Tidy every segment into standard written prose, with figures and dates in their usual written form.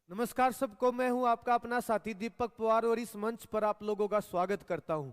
नमस्कार सबको, मैं हूं आपका अपना साथी दीपक पवार और इस मंच पर आप लोगों का स्वागत करता हूं।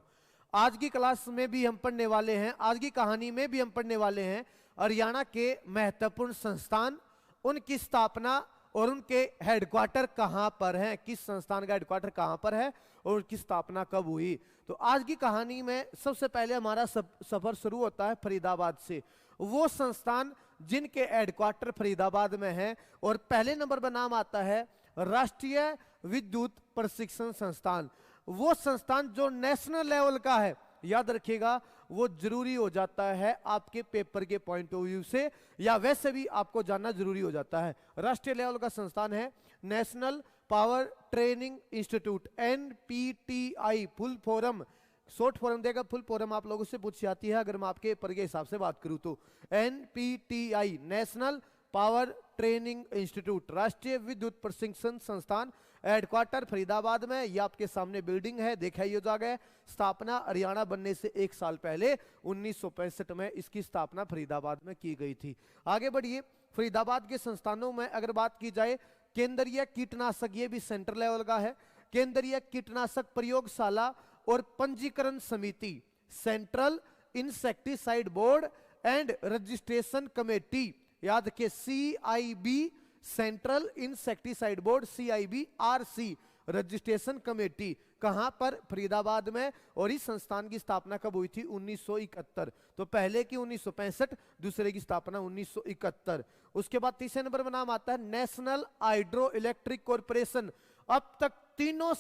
आज की क्लास में भी हम पढ़ने वाले हैं, आज की कहानी में भी हम पढ़ने वाले हैं हरियाणा के महत्वपूर्ण संस्थान, उनकी स्थापना और उनके हेडक्वार्टर कहां पर हैं, किस संस्थान का हेडक्वार्टर कहां पर है और उसकी स्थापना कब हुई। तो आज की कहानी में सबसे पहले हमारा सफर शुरू होता है फरीदाबाद से। वो संस्थान जिनके हेडक्वार्टर फरीदाबाद में है और पहले नंबर पर नाम आता है राष्ट्रीय विद्युत प्रशिक्षण संस्थान। वो संस्थान जो नेशनल लेवल का है, याद रखिएगा, वो जरूरी हो जाता है आपके पेपर के पॉइंट ऑफ व्यू से, या वैसे भी आपको जानना जरूरी हो जाता है। राष्ट्रीय लेवल का संस्थान है national power training institute, NPTI, full form, short form देगा, फुल फॉर्म आप लोगों से पूछ जाती है अगर मैं आपके पेपर के हिसाब से बात करूं तो। NPTI, national power training institute, राष्ट्रीय विद्युत प्रशिक्षण संस्थान, हेडक्वार्टर फरीदाबाद में। ये आपके सामने बिल्डिंग है, देखा ही हो जाएगा। स्थापना हरियाणा बनने से एक साल पहले 1965 में इसकी स्थापना फरीदाबाद में की गई थी। आगे बढ़िए, फरीदाबाद के संस्थानों में अगर बात की जाए, केंद्रीय कीटनाशक, ये भी सेंट्रल लेवल का है, केंद्रीय कीटनाशक प्रयोगशाला और पंजीकरण समिति, central insecticide board and registration committee, याद रखिए CIB, central insecticide board, CIB, RC, registration committee, कहां पर? फरीदाबाद में। और इस संस्थान की स्थापना कब हुई थी? 1971। तो पहले की 1965, दूसरे की स्थापना 1971। उसके बाद तीसरे नंबर पर नाम आता है नेशनल हाइड्रो इलेक्ट्रिक कॉर्पोरेशन। अब तक तीनों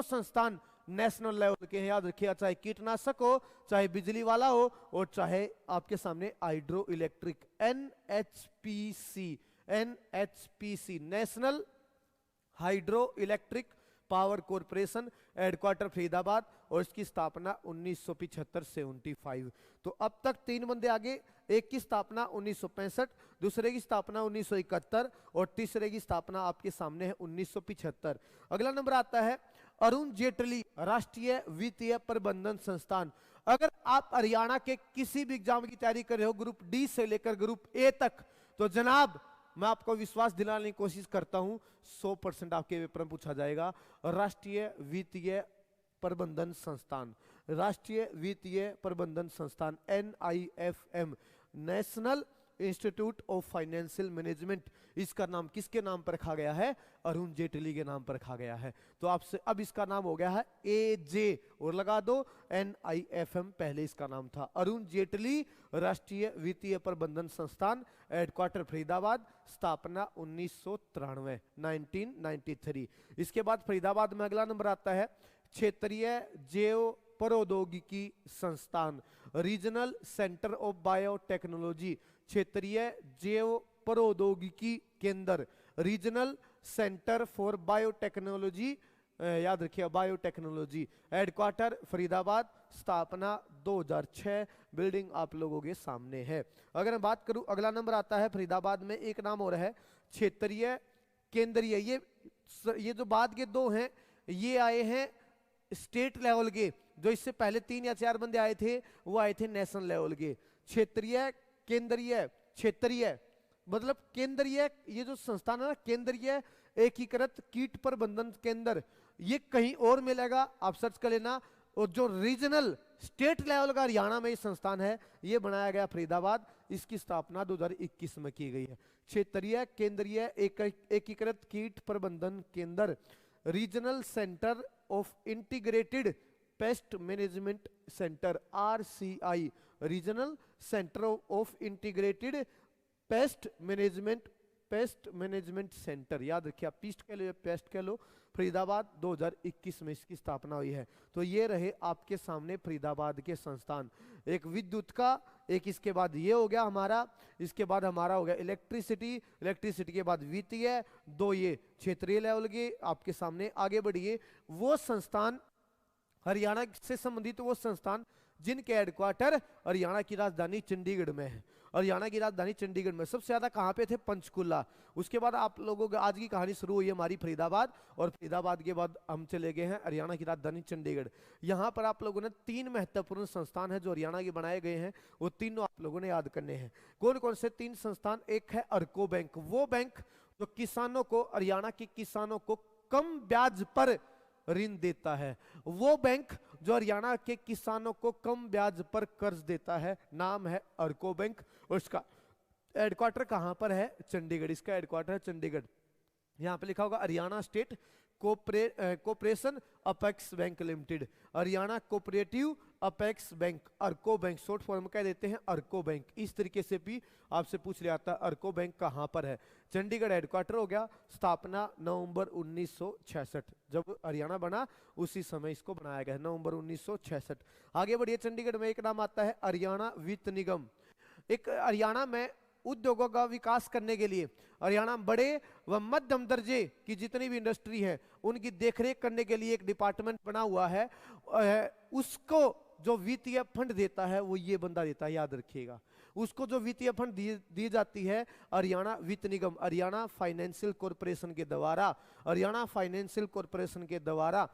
संस्थान नेशनल लेवल के हैं, याद रखिएगा, चाहे कीटनाशक हो, चाहे बिजली वाला हो, और चाहे आपके सामने hydro electric, NHPC, national hydro electric power corporation, headquarter Faridabad, और इसकी स्थापना 1975 से 1975। तो अब तक तीन बंदे आगे, एक की स्थापना 1965, दूसरे की स्थापना 1971 और तीसरे की स्थापना आपके सामने है 1975। अगला नंबर आता है अरुण जेटली राष्ट्रीय वित्तीय प्रबंधन संस्थान। अगर आप हरियाणा के किसी भी एग्जाम की तैयारी कर रहे हो, ग्रुप डी से लेकर ग्रुप ए तक, तो जनाब मैं आपको विश्वास दिलाने की कोशिश करता हूं 100% आपके पेपर में पूछा जाएगा। राष्ट्रीय वित्तीय प्रबंधन संस्थान, राष्ट्रीय वित्तीय प्रबंधन संस्थान, NIFM, national institute of financial management. इसका नाम किसके नाम पर रखा गया है? अरुण जेटली के नाम पर रखा गया है। तो आपसे अब इसका नाम हो गया है AJ, और लगा दो NIFM, पहले इसका नाम था अरुण जेटली राष्ट्रीय वित्तीय प्रबंधन संस्थान, हेडक्वार्टर फरीदाबाद, स्थापना 1993। इसके बाद फरीदाबाद में अगला नंबर आता है क्षेत्रीय जैव प्रौद्योगिकी संस्थान, रीजनल सेंटर ऑफ बायोटेक्नोलॉजी, क्षेत्रीय जैव प्रौद्योगिकी केंद्र, रीजनल सेंटर फॉर बायोटेक्नोलॉजी, याद रखिए बायोटेक्नोलॉजी, हेडक्वार्टर फरीदाबाद, स्थापना 2006, बिल्डिंग आप लोगों के सामने है। अगर मैं बात करूं, अगला नंबर आता है फरीदाबाद में एक नाम और है क्षेत्रीय केंद्रीय। ये जो बाद के दो हैं, ये आए हैं स्टेट लेवल के, जो इससे पहले 3 या 4 बंदे आए थे वो आए थे नेशनल लेवल के। क्षेत्रीय केंद्रीय, क्षेत्रीय मतलब केंद्रीय, ये जो संस्थान है ना, केंद्रीय एकीकृत कीट प्रबंधन केंद्र, ये कहीं और मिलेगा, आप सर्च कर लेना। और जो रीजनल स्टेट लेवल का हरियाणा में संस्थान है, ये बनाया गया फरीदाबाद, इसकी स्थापना 2021 में की गई है। क्षेत्रीय केंद्रीय एकीकृत कीट प्रबंधन केंद्र, regional centre of integrated pest management centre, RCI, regional centre of integrated pest management centre, याद रखिए, आप पीस्ट कह लो या पेस्ट कह लो, फरीदाबाद 2021 में इसकी स्थापना हुई है। तो ये रहे आपके सामने फरीदाबाद के संस्थान, एक विद्युत का, एक इसके बाद ये हो गया हमारा, इसके बाद हमारा हो गया इलेक्ट्रिसिटी के बाद वित्तीय, दो ये क्षेत्रीय लेवल के आपके सामने। आगे बढ़िए, वो संस्थान हरियाणा से संबंधित वो संस्थान जिनके हेडक्वार्टर हरियाणा की राजधानी चंडीगढ़ में है। हरियाणा की राजधानी चंडीगढ़ में सबसे ज्यादा कहां पे थे? पंचकुला। उसके बाद आप लोगों की आज की कहानी शुरू हुई है हमारी फरीदाबाद, और फरीदाबाद के बाद हम चले गए हैं हरियाणा की राजधानी चंडीगढ़। यहां पर आप लोगों ने 3 महत्वपूर्ण संस्थान है जो हरियाणा के बनाए गए हैं, वो तीनों आप लोगों ने याद करने हैं। कौन कौन से 3 संस्थान? एक है अर्को बैंक, वो बैंक जो किसानों को, हरियाणा के किसानों को कम ब्याज पर ऋण देता है, वो बैंक जो हरियाणा के किसानों को कम ब्याज पर कर्ज देता है, नाम है अर्को बैंक। और उसका हेडक्वार्टर कहां पर है? चंडीगढ़। इसका हेडक्वार्टर है चंडीगढ़। यहां पे लिखा होगा Haryana state cooperation apex bank limited, Haryana cooperative apex bank, अर्को बैंक, शॉर्ट फॉर्म कह देते हैं अर्को बैंक। इस तरीके से भी आपसे पूछ लिया था अर्को बैंक कहां पर है। चंडीगढ़ हेडक्वार्टर हो गया। स्थापना नवंबर 1966, जब हरियाणा बना उसी समय इसको बनाया गया, नवंबर 1966। आगे बढ़िए, चंडीगढ़ में एक नाम आता है हरियाणा वित्त निगम। एक हरियाणा में उद्योगों का विकास करने के लिए, हरियाणा में बड़े व मध्यम दर्जे की जितनी भी इंडस्ट्री है उनकी देखरेख करने के लिए एक डिपार्टमेंट बना हुआ है। उसको जो वित्तीय फंड देता है वो ये बंदा देता है, याद रखिएगा। उसको जो वित्तीय फंड दी जाती है हरियाणा वित्त निगम, हरियाणा फाइनेंशियल कॉर्पोरेशन के द्वारा, हरियाणा फाइनेंशियल कॉर्पोरेशन के द्वारा।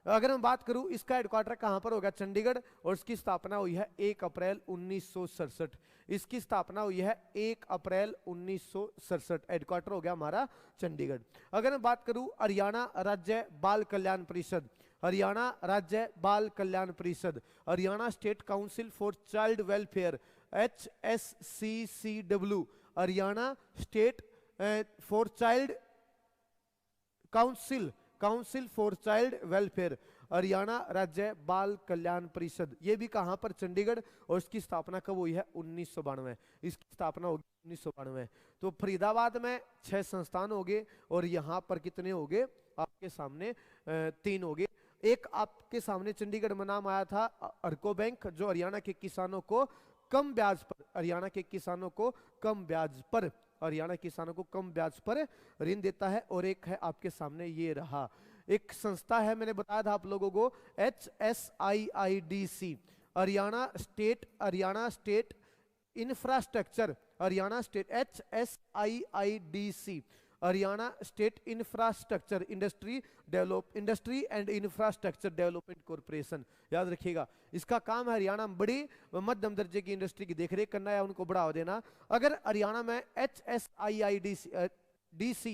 अगर मैं बात करूं इसका हेडक्वार्टर कहां पर होगा? चंडीगढ़। और इसकी स्थापना हुई है 1 अप्रैल 1967। इसकी स्थापना हुई है 1 अप्रैल 1967। हेडक्वार्टर हो गया हमारा चंडीगढ़। अगर मैं बात करूं हरियाणा राज्य बाल कल्याण परिषद, हरियाणा राज्य बाल कल्याण परिषद, Haryana state council for child welfare HSCCW, Haryana state for child council for child welfare, Haryana राज्य बाल कल्याण परिषद, ये भी कहां पर? चंडीगढ़। और इसकी स्थापना कब हुई है? 1992। इसकी स्थापना होगी 1992। तो फरीदाबाद में 6 संस्थान हो गए और यहां पर कितने हो गए? आपके सामने 3 हो गए। एक आपके सामने चंडीगढ़ में नाम आया था अर्को बैंक, जो हरियाणा के किसानों को कम ब्याज पर, हरियाणा के किसानों को कम ब्याज पर, हरियाणा किसानों को कम ब्याज पर ऋण देता है। और एक है आपके सामने ये रहा, एक संस्था है, मैंने बताया था आप लोगों को, HSIIDC, Haryana state infrastructure, Haryana state HSIIDC, Haryana state infrastructure industry and infrastructure development corporation, याद रखिएगा। इसका काम है हरियाणा में बड़ी व मध्यम दर्जे की इंडस्ट्री की देखरेख करना है, उनको बढ़ावा देना। अगर हरियाणा में HSIIDC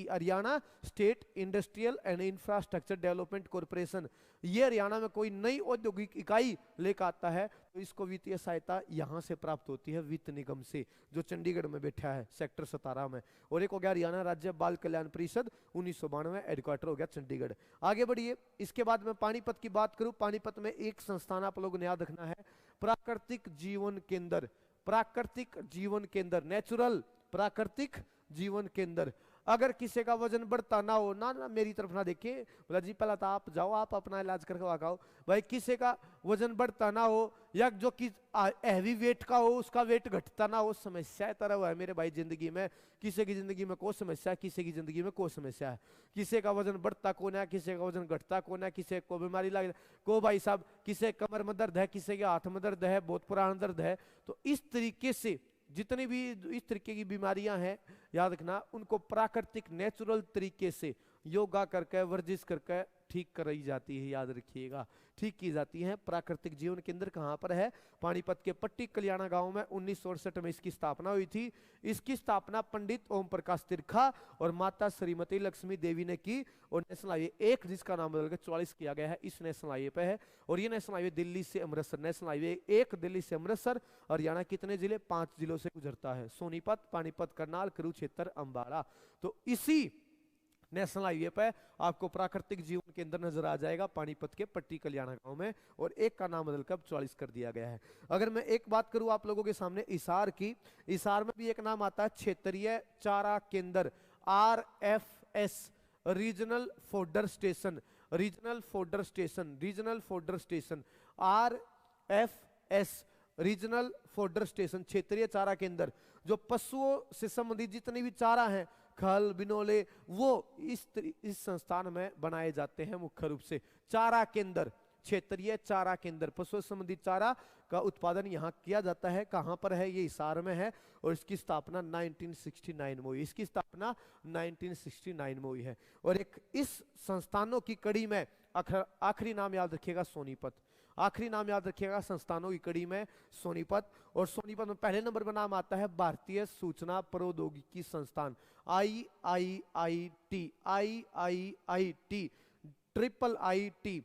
Haryana state industrial and infrastructure development corporation, ये हरियाणा में कोई नई औद्योगिक इकाई लेकर आता है तो इसको वित्तीय सहायता यहां से प्राप्त होती है, वित्त निगम से, जो चंडीगढ़ में बैठा है सेक्टर 17 में। और एक हो गया हरियाणा राज्य बाल कल्याण परिषद, 1992, हेडक्वार्टर हो गया चंडीगढ़। आगे बढ़िए, इसके बाद में पानीपत की बात करूं। पानीपत में एक संस्थान आप लोगों ने याद रखना है, प्राकृतिक जीवन केंद्र, प्राकृतिक जीवन केंद्र, नेचुरल प्राकृतिक जीवन केंद्र। अगर किसी का वजन बढ़ता ना हो, ना मेरी तरफ ना देखे, बोला जी पहला तो आप जाओ, आप अपना इलाज करके आओ। भाई किसी का वजन बढ़ता ना हो या जो कि हैवी वेट का हो उसका वेट घटता ना हो, समस्या तरह है मेरे भाई जिंदगी में। किसी की जिंदगी में कोई समस्या है, किसी की जिंदगी में कोई समस्या है। किसी का वजन बढ़ता कौन है, किसी का वजन घटता कौन है, किसी को बीमारी लग को भाई साहब, किसी कमर में दर्द है, किसी के हाथ में दर्द है, बहुत पुराना दर्द है। तो इस तरीके से जितनी भी इस तरीके की बीमारियां हैं, याद रखना, उनको प्राकृतिक नेचुरल तरीके से योगा करके, वर्जिश करके ठीक कराई जाती है, याद रखिएगा, ठीक की जाती है। प्राकृतिक जीवन केंद्र कहां पर है? पानीपत के पट्टी कल्याणा गांव में 1968 में इसकी स्थापना हुई थी। इसकी स्थापना पंडित ओम प्रकाश तिरखा और माता श्रीमती लक्ष्मी देवी ने की। और नेशनल हाईवे 1, जिसका नाम बदलकर 44 किया गया है, इस नेशनल हाईवे पे है। और ये नेशनल हाईवे दिल्ली से अमृतसर, नेशनल हाईवे 1 दिल्ली से अमृतसर, हरियाणा कितने जिले? 5 जिलों से गुजरता है, सोनीपत, पानीपत, करनाल, कुरुक्षेत्र, अंबाला। तो इसी नेशनल हाईवे पे आपको प्राकृतिक जीवन केंद्र नजर आ जाएगा पानीपत के पट्टी कल्याणा गांव में। और एक का नाम बदलकर 44 कर दिया गया है। अगर मैं एक बात करूं आप लोगों के सामने हिसार की, हिसार में भी एक नाम आता है क्षेत्रीय चारा केंद्र, RFS, regional fodder station, regional fodder station, regional fodder station, RFS, regional fodder station, क्षेत्रीय चारा केंद्र। जो पशुओं से संबंधित जितनी भी चारा है, खल बिनोले, वो इस संस्थान में बनाए जाते हैं मुख्य रूप से। चारा केंद्र, क्षेत्रीय चारा केंद्र, पशु संबंधित चारा का उत्पादन यहाँ किया जाता है। कहाँ पर है? ये हिसार में है। और इसकी स्थापना 1969 में हुई, इसकी स्थापना 1969 में हुई है। और एक इस संस्थानों की कड़ी में आखिरी नाम याद रखिएगा, सोनीपत। आखिरी नाम याद रखिएगा संस्थानों की कड़ी में सोनीपत, और सोनीपत में पहले नंबर पर नाम आता है भारतीय सूचना प्रौद्योगिकी संस्थान IIIT, IIIT, IIIT,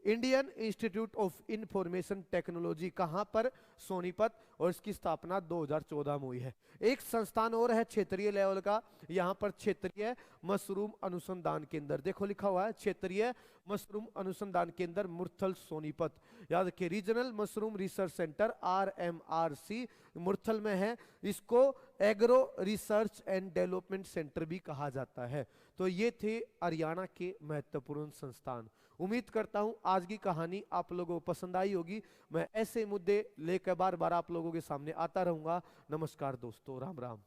Indian institute of information technology. कहां पर? सोनीपत, और इसकी स्थापना 2014 में हुई है। एक संस्थान और है क्षेत्रीय लेवल का, यहां पर क्षेत्रीय मशरूम अनुसंधान केंद्र, देखो लिखा हुआ है क्षेत्रीय मशरूम अनुसंधान केंद्र मुरथल सोनीपत। याद रखिए regional mushroom research centre RMRC Murthal में है। इसको agro research and development centre भी कहा जाता है। तो ये थे हरियाणा के महत्वपूर्ण संस्थान। उम्मीद करता हूं आज की कहानी आप लोगों को पसंद आई होगी। मैं ऐसे मुद्दे लेकर बार बार आप लोगों के सामने आता रहूंगा। नमस्कार दोस्तों, राम राम।